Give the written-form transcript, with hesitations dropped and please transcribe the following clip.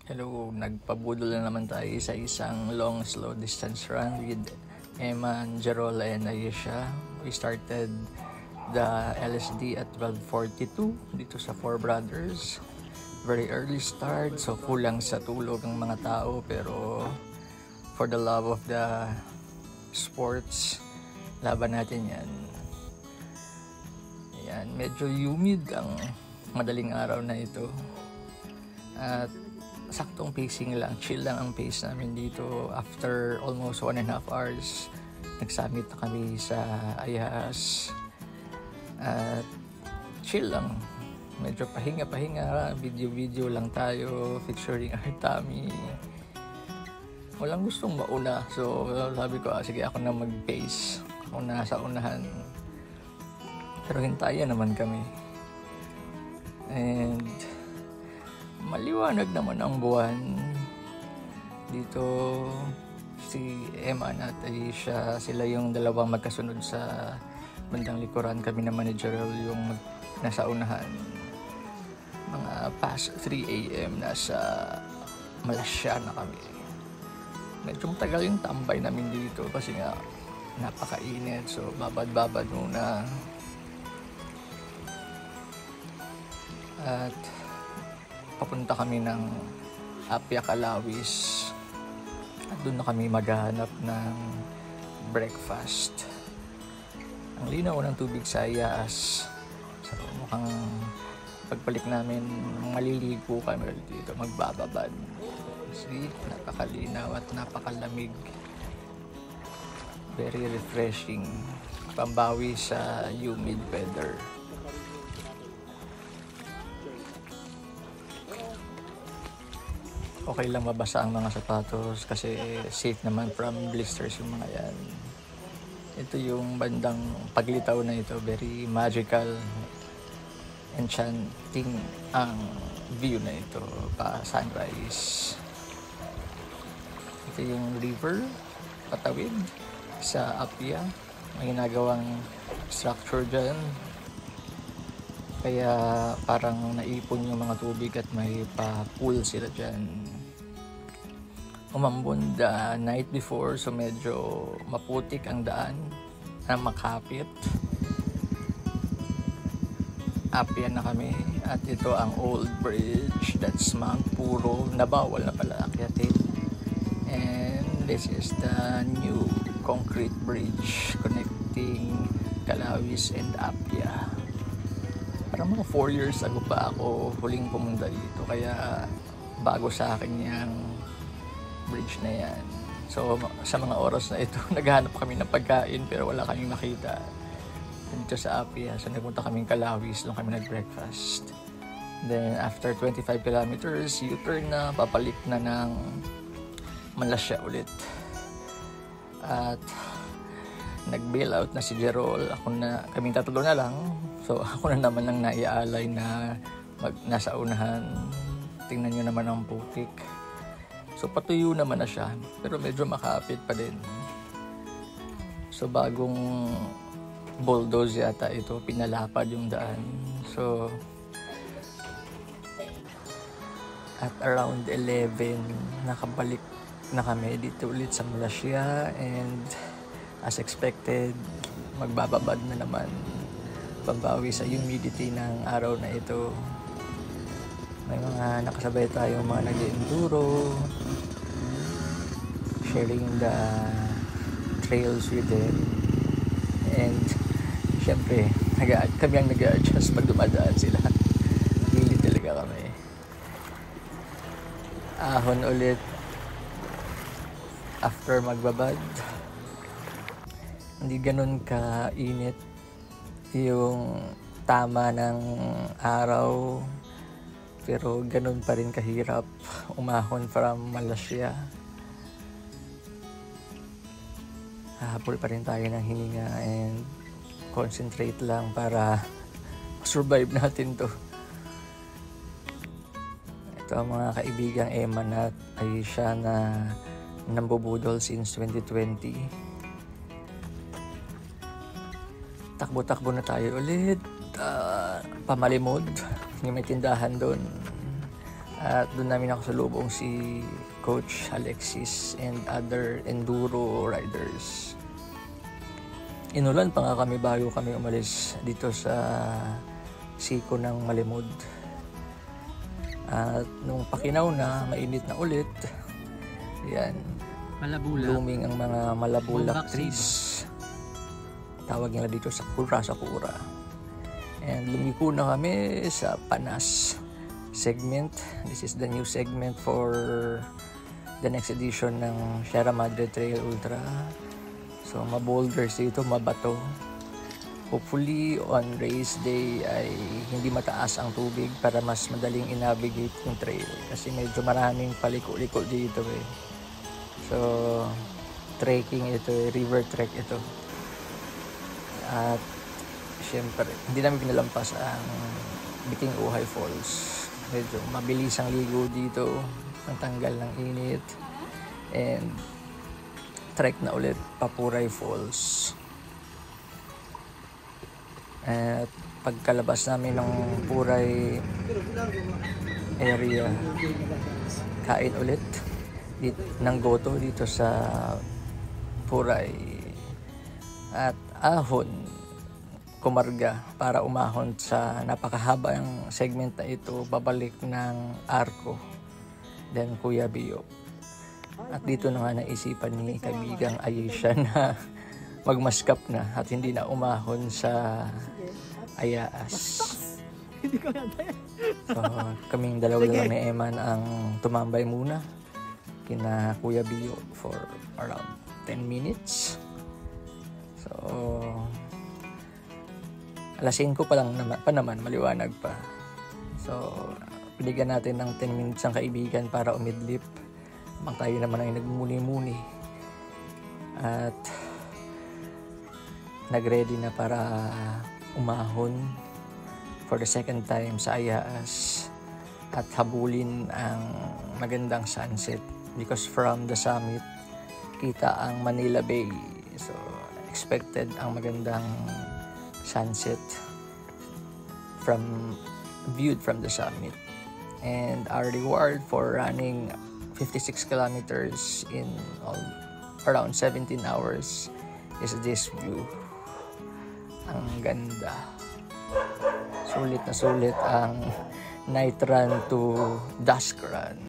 Hello, nagpabudol na naman tayo sa isang long slow distance run with Eman, Jerol, and Ayesha. We started the LSD at 12:42 dito sa Four Brothers. Very early start, so kulang sa tulog ang mga tao, pero for the love of the sports, laban natin yan. Yan, medyo humid ang madaling araw na ito. At saktong pacing lang, chill lang ang pace namin dito. After almost 1.5 hours, nag-summit na kami sa Ayas. At chill lang, medyo pahinga, video lang tayo, featuring Artami. Walang gustong mauna, so sabi ko, sige ako na mag-pace, ako na sa unahan. Pero hintayan naman kami. And maliwanag naman ang buwan. Dito si Eman at Ayesha, sila yung dalawang magkasunod sa bandang likuran. Kami naman ni Jerel yung nasa unahan. Mga past 3 AM nasa Malasya na kami. Medyo matagal yung tambay namin dito kasi nga napakainit, so babad muna. At papunta kami ng Apia, Calawis. At doon na kami maghahanap ng breakfast. Ang linaw ng tubig sa Ayas. So mukhang pagbalik namin, maliligo kami dito, magbababad. See, napakalinaw at napakalamig. Very refreshing. Pambawi sa humid weather. Okay lang mabasa ang mga sapatos kasi safe naman from blisters yung mga yan. Ito yung bandang paglitaw na ito, very magical, enchanting ang view na ito pa sunrise. Ito yung river, patawid sa Apia. May ginagawang structure dyan. Kaya parang naipon yung mga tubig at may pa-pool sila dyan. Umambon the night before, so medyo maputik ang daan na makapit. Apia na kami at ito ang old bridge, that's Mount Puro, na bawal na pala akyatin. And this is the new concrete bridge connecting Calawis and Apia. Parang mga 4 years ago pa ako huling pumunta dito, kaya bago sa akin yung bridge na yan. So sa mga oras na ito, naghahanap kami ng pagkain pero wala kaming makita dito sa Apia. So nagpunta kaming Calawis, doon kami nag-breakfast. Then after 25 kilometers, U-turn na, papalik na ng Malasya ulit. At nag-bail out na si Jerol. Kaming tatlo na lang. So ako na naman ang naiaalay na nasa unahan. Tingnan nyo naman ang putik. So patuyo naman na siya, pero medyo makapit pa din. So bagong bulldoze yata ito, pinalapad yung daan. So at around 11, nakabalik na kami dito ulit sa Malasya, and as expected, magbababad na naman, babawi sa humidity ng araw na ito. May mga nakasabay tayong mga nag-enduro, sharing the trails with them, and syempre kami ang nag-a-adjust pag dumadaan sila. Gilid talaga kami. Ahon ulit after magbabad. Hindi ganun ka-init yung tama ng araw, pero ganun pa rin kahirap umahon from Malasya. Hahabol pa rin tayo ng hininga and concentrate lang para survive natin to. Ito ang mga kaibigang Eman at Ayesha na nambubudol since 2020. Takbo-takbo na tayo ulit. Pamalimod, yung may tindahan doon. At doon namin nakasalubong si Coach Alexis and other enduro riders. Inulan pa nga kami bago kami umalis dito sa siko ng Malimud. At nung pakinaw na, mainit na ulit. Yan. Malabula. Blooming ang mga malabulak trees. Tawag nila dito sakura. And lumiko na kami sa Panas segment. This is the new segment for the next edition ng Sierra Madre Trail Ultra. So maboulders dito, mabato. Hopefully on race day ay hindi mataas ang tubig para mas madaling i-navigate yung trail kasi medyo maraming paliko-liko dito eh. So trekking ito, river trek ito. At syempre hindi namin pinalampas ang Biking Uhay Falls. Medyo mabilis ang ligo dito, ang tanggal ng init, and trek na ulit Papuray Falls. At pagkalabas namin ng Puray area, kain ulit ng goto dito sa Puray at ahon kumarga para umahon sa napakahaba ng segment na ito babalik ng Arco then Kuya Bio. At dito na nga naisipan ni kaibigang Ayesha na magmaskap na at hindi na umahon sa Ayaas. So kaming dalawa lang ni Eman ang tumambay muna kina Kuya Bio for around 10 minutes. So alas 5 pa naman maliwanag pa. So binigyan natin ng 10 minutes ang kaibigan para umidlip. Mang tayo naman ay nagmuni-muni at nagready na para umahon for the second time sa Ayaas at habulin ang magandang sunset because from the summit kita ang Manila Bay, so expected ang magandang sunset viewed from the summit. And our reward for running 56 kilometers in around 17 hours is this view. Ang ganda. Sulit na sulit ang night run to dusk run.